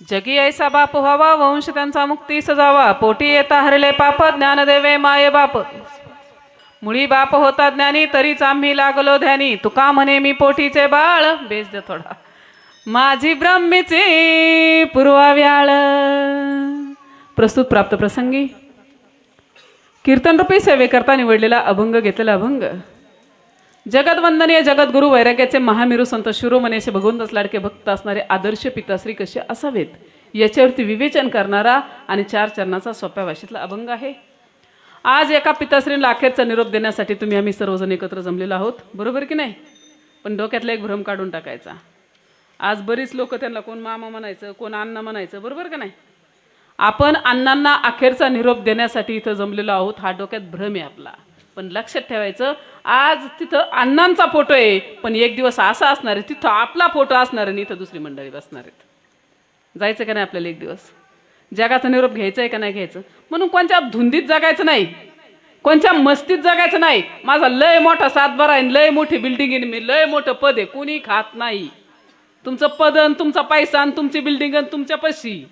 जगी ऐसा बाप व्हावा, वंश त्यांचा मुक्ती सजावा, पोटी येता हरले पाप, ज्ञान देवे माये बाप. मुळी बाप होता ज्ञानी, तरीच आम्ही लागलो ध्यानी, तुका म्हणे मी पोटीचे बाळ. बेस दे थोडा. माझी ब्रह्मीची पूर्वाव्याळ. प्रस्तुत प्राप्त प्रसंगी कीर्तन रूपी सेवे करता निवडलेला अभंग घेतलेला अभंग. जगदवंदनीय जगद्गुरु वैराग्याचे महामेरू संत शिरोमणीचे भगवंतच लाडके भक्त असणारे आदर्श पिताश्री कसे असावेत याच्यावरती विवेचन करणारा आणि 4 चरणाचा सोप्या भाषेतला अभंग आहे. आज एका पिताश्रीला अखेरचा निरोप देण्यासाठी तुम्ही आम्ही सर्वजण एकत्र जमलेलो आहोत, बरोबर की नाही? पण डोक्यातला एक भ्रम काढून टाकायचा. आज बरीच लोक त्यांना कोण मामा म्हणायचं, कोण अण्णा म्हणायचं, बरोबर का नाही? आपण अण्णांना अखेरचा निरोप देण्यासाठी इथं जमलेलो आहोत, हा डोक्यात भ्रम आहे आपला. पण लक्षात ठेवायचं, आज तिथं अण्णांचा फोटो आहे, पण एक दिवस असा असणार आहे तिथं आपला फोटो असणार आहे आणि इथं दुसरी मंडळी बसणार आहेत. जायचं का नाही आपल्याला एक दिवस? जगाचा निरोप घ्यायचा आहे का नाही घ्यायचं? म्हणून कोणत्या धुंदीत जगायचं नाही, कोणत्या मस्तीत जगायचं नाही. माझा लय मोठा सातबारा आहे, लय मोठी बिल्डिंग आहे, मी लय मोठं पद आहे, कुणी खात नाही. तुमचं पद आणि तुमचा पैसा आणि तुमची बिल्डिंग आणि तुमच्या पशी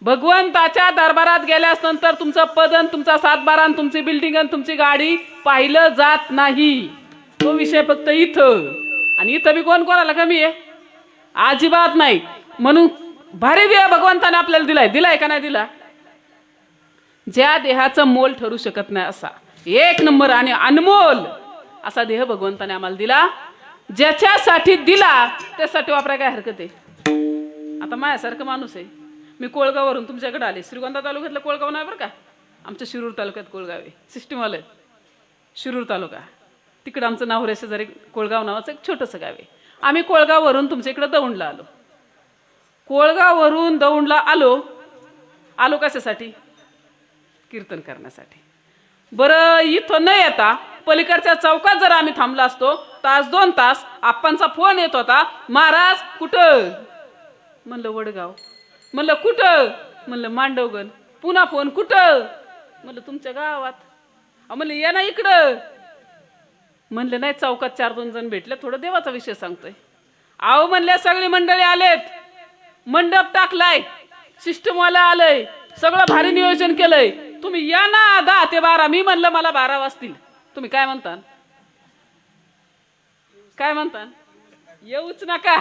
भगवंताच्या दरबारात गेल्यास नंतर तुमचं पद आणि तुमचा सातबारा आणि तुमची बिल्डिंग आणि तुमची गाडी पाहिलं जात नाही. तो विषय फक्त इथं, आणि इथं बी कोण कोणाला कमी आहे? अजिबात नाही. म्हणून भारी देह भगवंताने आपल्याला दिलाय का नाही दिला? ज्या देहाचं मोल ठरू शकत नाही असा एक नंबर आणि अनमोल असा देह भगवंताने आम्हाला दिला. ज्याच्यासाठी दिला त्यासाठी वापराय काय हरकत आहे? आता माझ्यासारखं माणूस आहे, मी कोळगाववरून तुमच्याकडे आले. श्रीगोंदा तालुक्यातलं कोळगाव नाही बरं का, आमच्या शिरूर तालुक्यात कोळगाव आहे. सिस्टीमवालं शिरूर तालुका, तिकडं आमचं नाव शेजारी कोळगाव नावाचं एक छोटंसं गाव आहे. आम्ही कोळगाववरून तुमच्या इकडं दौंडला आलो. कोळगाववरून दौंडला आलो कशासाठी? कीर्तन करण्यासाठी. बरं, इथं न येता पलीकडच्या चौकात जर आम्ही थांबलो असतो 1-2 तास, आप्पांचा फोन येत होता, महाराज कुठं? म्हणलं वडगाव. म्हणलं कुठं? म्हणलं मांडवगण. पुन्हा फोन कुठं? म्हणलं तुमच्या गावात. म्हणलं या ना इकडं. म्हणलं नाही, चौकात 4-2 जण भेटले, थोडं देवाचा विषय सांगतोय. आहो म्हणल्या सगळी मंडळी आलेत, मंडप टाकलाय, सिस्टमवाला आलंय, सगळं भारी नियोजन केलंय, तुम्ही या ना 10 ते 12. मी म्हणलं मला 12 वाजतील. तुम्ही काय म्हणता? काय म्हणता? येऊच नका,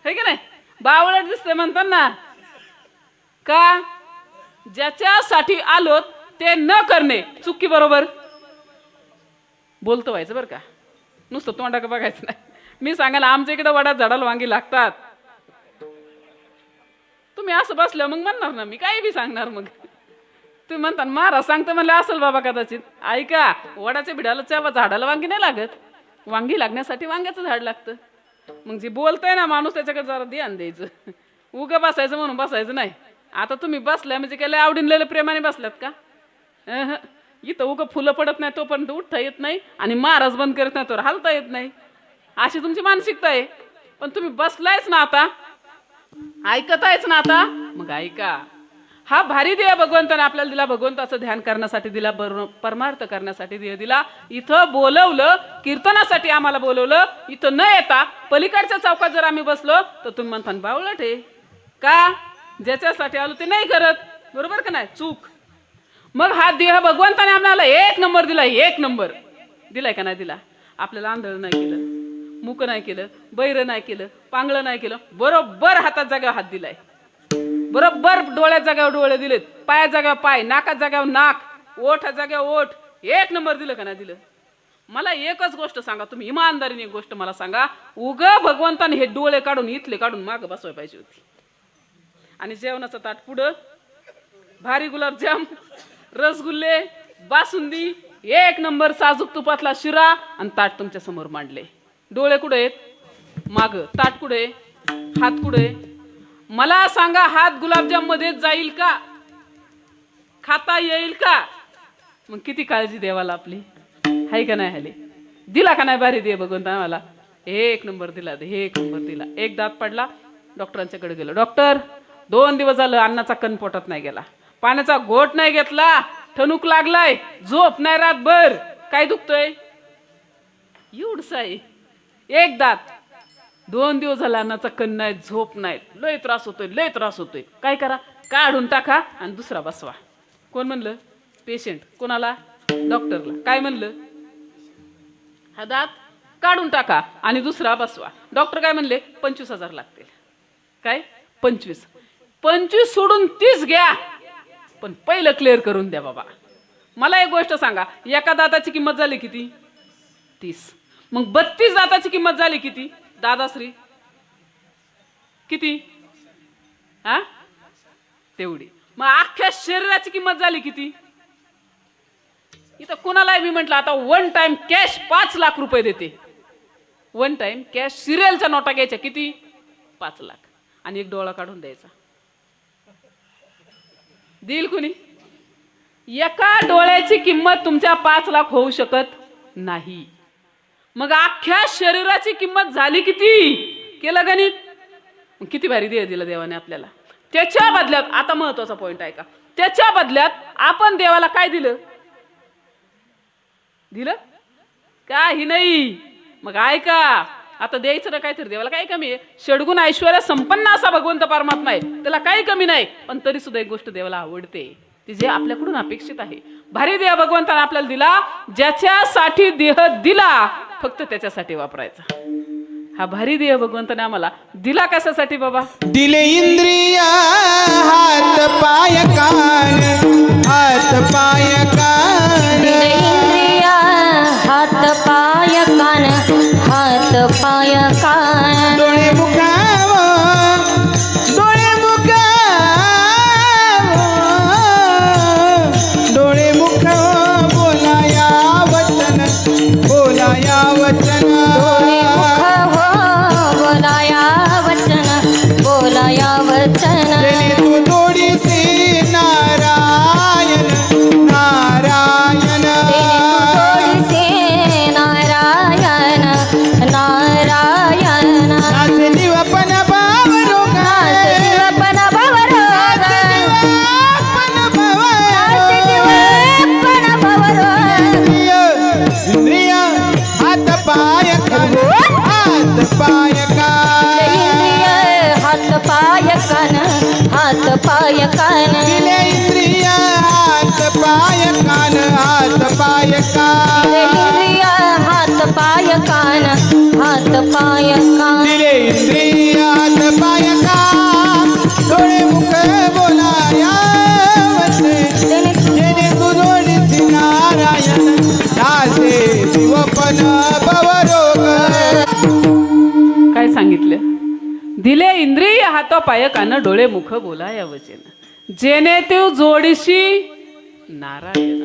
हे की नाही? बावळट दिसते म्हणतात ना. का? ज्याच्यासाठी आलो ते न करणे चुकी, बरोबर? बोलतो व्हायचं बरं का, नुसतं तोंडाकडे बघायचं नाही. मी सांगायला आमच्या इकडे वडात झाडाला वांगी लागतात. तुम्ही असं बसलं मग म्हणणार ना मी काही बी सांगणार. मग तुम्ही म्हणता महाराज सांगतो म्हणलं असेल बाबा कदाचित. ऐका, वडाच्या बिडाला झाडाला वांगी नाही लागत, वांगी लागण्यासाठी वांग्याचं झाड लागतं. मग जे बोलतंय ना माणूस त्याच्याकडे जरा ध्यान द्यायचं. उगं बसायचं म्हणून बसायचं नाही. आता तुम्ही बसलाय म्हणजे काय आवडीन प्रेमाने बसल्यात का? इथं उगं फुलं पडत नाही तोपर्यंत उठता येत नाही, आणि महाराज बंद करत नाही तर हालता येत नाही, अशी तुमची मानसिकता आहे. पण तुम्ही बसलायच ना आता, ऐकतायच ना आता, मग ऐका. हा भारी देह भगवंताने आपल्याला दिला, भगवंताचं ध्यान करण्यासाठी दिला, परमार्थ करण्यासाठी दिला. इथं बोलवलं, कीर्तनासाठी आम्हाला बोलवलं. इथं न येता पलीकडच्या चौकात जर आम्ही बसलो तर तुम्ही म्हणता बावळट आहे का? ज्याच्यासाठी आलो ते नाही करत, बरोबर का नाही? चूक. मग हा देह भगवंताने आम्हाला 1 नंबर दिलाय, 1 नंबर दिलाय का नाही दिला? आपल्याला आंधळ नाही केलं, मुक नाही केलं, बैर नाही केलं, पांगळं नाही केलं, बरोबर हातात जाग्यावर हात दिलाय, बरोबर डोळ्यात जाग्यावर डोळे दिलेत, पाया जाग्यावर पाय, नाकात जाग्यावर नाक, ओठ जाग्यावर ओठ, 1 नंबर दिलं का नाही दिलं? मला एकच गोष्ट सांगा, तुम्ही इमानदारीने एक गोष्ट मला सांगा, उगा भगवंताने हे डोळे काढून इथले काढून मागं बसवाय पाहिजे होती. आणि जेवणाचं ताट पुढं, भारी गुलाबजाम, रसगुल्ले, बासुंदी, 1 नंबर साजूक तुपातला शिरा, आणि ताट तुमच्या समोर मांडले. डोळे कुठे आहेत? माग. ताट कुठे? हात कुठे? मला सांगा, हात गुलाबजाम मध्ये जाईल का? खाता येईल का? मग किती काळजी देवाला आपली, हाय का नाही? हाले दिला का नाही भारी दे भगवंता मला? 1 नंबर दिला, 1 नंबर दिला. एक दात पडला, डॉक्टरांच्याकडे गेलो. डॉक्टर 2 दिवस झालं अन्नाचा कण पोटात नाही गेला, पाण्याचा घोट नाही घेतला, ठणूक लागलाय, झोप नाही रातभर. काय दुखतोय? एवढंच आहे, एक दात. 2 दिवस झाला अन्नाचा कण नाही, झोप नाही, लय त्रास होतोय, लय त्रास होतोय. काय करा, काढून टाका आणि दुसरा बसवा. कोण म्हणलं? पेशंट. कोणाला? डॉक्टरला. काय म्हणलं? हा दात काढून टाका आणि दुसरा बसवा. डॉक्टर काय म्हणले? 25,000 लागतील. काय? 25 सोडून 30 घ्या, पण पहिलं क्लिअर करून द्या बाबा. मला एक गोष्ट सांगा, एका दाताची किंमत झाली किती? 30. मग 32 दाताची किंमत झाली किती? दादाश्री किती? हा, तेवढी. मग अख्ख्या शरीराची किंमत झाली किती? इथं कुणालाही मी म्हटलं आता वन टाइम कॅश 5 लाख रुपये देते. वन टाइम कॅश सिरियलच्या नोटा घ्यायच्या किती? 5 लाख. आणि एक डोळा काढून द्यायचा. देईल कुणी? एका डोळ्याची किंमत तुमच्या 5 लाख होऊ शकत नाही. मग अख्ख्या शरीराची किंमत झाली किती? केलं गणित? किती भारी देह दिलं देवाने आपल्याला. त्याच्या बदल्यात आता महत्वाचा पॉइंट आहे का, त्याच्या बदल्यात आपण देवाला काय दिलं? दिलं काही नाही. मग ऐका, आता द्यायचं ना काहीतरी देवाला. काय कमी आहे? षडगुण ऐश्वर्या संपन्न असा भगवंत परमात्मा आहे, त्याला काही कमी नाही. पण तरी सुद्धा एक गोष्ट देवाला आवडते, ती जे आपल्याकडून अपेक्षित आहे. भारी देह भगवंताने आपल्याला दिला, ज्याच्यासाठी देह दिला फक्त त्याच्यासाठी वापरायचा. हा भारी देह भगवंताने आम्हाला दिला कशासाठी बाबा? दिले इंद्रिय हात पाय कान, हात पाय कान. दिले इंद्रिय हात पाय कान, हात पाय कान. डोळे मुखाव, डोळे मुखाव, डोळे मुखाव, बोलाया वचन, बोलाया वचन. डोळे मुख हो बोलाया वचन, बोलाया वचन. जेणे तू जोडीसी नारायण, नारायण. थोडीसे नारायण, नारायण. नाचे दिवपन भाव रोगा, नाच दिवपन भवरोग, दिवपन भाव. नाच दिवपन भवरोग. इंद्रिय हात पाय कान, हात पाय कान. इंद्रिय हात पाय कान, हात पाय कान. दिले इंद्रिय हात पाय कान, हात पाय कान. इंद्रिय हात पाय कान, हात पाय कान. दिले इंद्रिय हात पाय कान, डोळे मुख बोलाया वचन. जेणे तू जोडीसी नारायण, नाचे दिवपन भवरोग. काय सांगितलं? दिले इंद्रिय हात पाय कान, डोळे मुख बोलाया वचन. जेणे तू जोडीशी नारायण.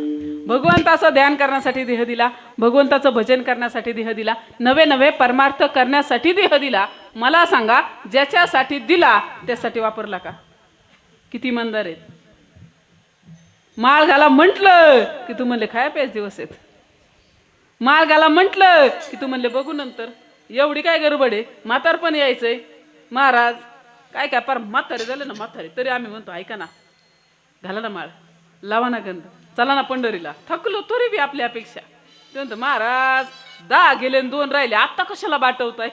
भगवंताचं ध्यान करण्यासाठी देह दिला, भगवंताचं भजन करण्यासाठी देह दिला, नवे नवे परमार्थ करण्यासाठी देह दिला. मला सांगा, ज्याच्यासाठी दिला त्यासाठी वापरला का? किती इमानदार आहेत. माळ घाला म्हटलं की तू म्हणले खाया प्यायच दिवस आहेत. माळ घाला म्हटलं की तू म्हणले बघू नंतर. एवढी काय गडबड आहे? म्हातारपण यायचंय महाराज. काय काय पार म्हातारे झाले ना, म्हातारे तरी आम्ही म्हणतो ऐका ना, घाला ना माळ, लावा ना गंध, चला ना पंढरीला. थकलो तरी बी आपल्या अपेक्षा. ते म्हणतो महाराज 10 गेले आणि 2 राहिले, आता कशाला बाटवताय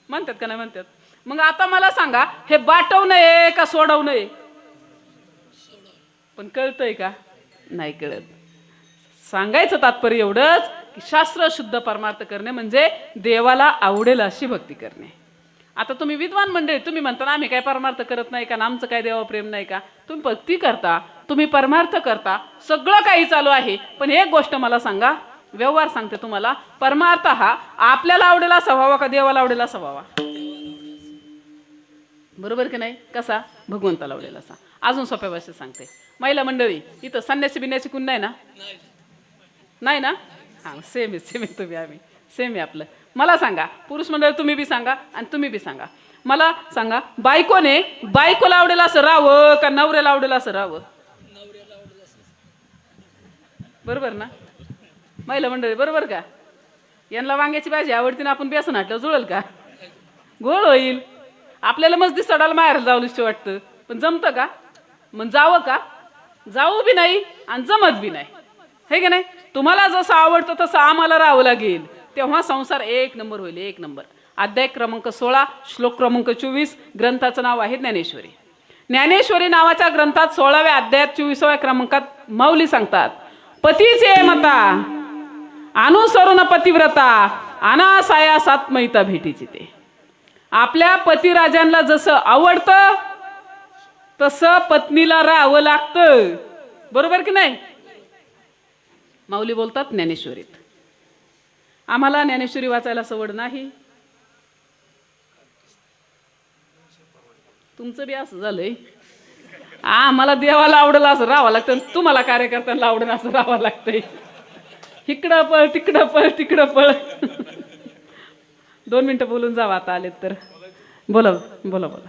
म्हणतात का नाही म्हणतात. मग आता मला सांगा, हे बाटव नये का सोडव नये? पण कळतंय का? नाही कळत. सांगायचं तात्पर्य एवढंच की शास्त्र शुद्ध परमार्थ करणे म्हणजे देवाला आवडेल अशी भक्ती करणे. आता तुम्ही विद्वान मंडळी, तुम्ही म्हणता आम्ही काय परमार्थ करत नाही का, आमचं काय देवा प्रेम नाही का? तुम्ही भक्ती करता, तुम्ही परमार्थ करता, सगळं काही चालू आहे. पण एक गोष्ट मला सांगा, व्यवहार सांगते तुम्हाला, परमार्थ हा आपल्याला आवडेल असा व्हावा का देवाला आवडेल असा व्हावा? बरोबर की नाही? कसा? भगवंताला आवडेल असा. अजून सोप्या भाषेत सांगते, महिला मंडळी इथं संन्यासी बिन्यासी कोण नाही ना? नाही ना? हां, सेम आहे तुम्ही आम्ही सेम आहे आपलं. मला सांगा, पुरुष मंडळी तुम्ही बी सांगा आणि तुम्ही बी सांगा, मला सांगा, बायकोने बायकोला आवडेल असं राहावं का नवऱ्याला आवडेल असं राहावं? बरोबर ना महिला मंडळी? बरोबर का? यांना वांग्याची भाजी आवडते ना, आपण बेसन हाटलं जुळल का? गोळ होईल. आपल्याला मस्त दिसडाला माहेर जावलीशी वाटतं, पण जमतं का? मग जावं का? जाऊ बी नाही आणि जमत बी नाही, हे की नाही? तुम्हाला जसं आवडतं तसं आम्हाला राहावं लागेल, तेव्हा संसार एक नंबर होईल, एक नंबर. अध्याय क्रमांक 16 श्लोक क्रमांक 24. ग्रंथाचं नाव आहे ज्ञानेश्वरी. ज्ञानेश्वरी नावाच्या ग्रंथात 16व्या अध्यायात 24व्या क्रमांकात माऊली सांगतात, पतीचे मता अनुसरून पतिव्रता अनासाया सात्मयिता भेटीची. ते आपल्या पतिराजांना जसं आवडतं तसं पत्नीला राहावं लागतं. बरोबर की नाही? माऊली बोलतात ज्ञानेश्वरीत. आम्हाला ज्ञानेश्वरी वाचायला सवड नाही. तुमचं बी असं झालंय. आम्हाला देवाला आवडलं असं राहावं लागतं, तुम्हाला कार्यकर्त्यांना आवडलं असं राहावं लागतंय. इकडं पळ तिकडं पळ तिकडं पळ. 2 मिनिटं बोलून जावं आता आलेत तर. बोला बोला बोला.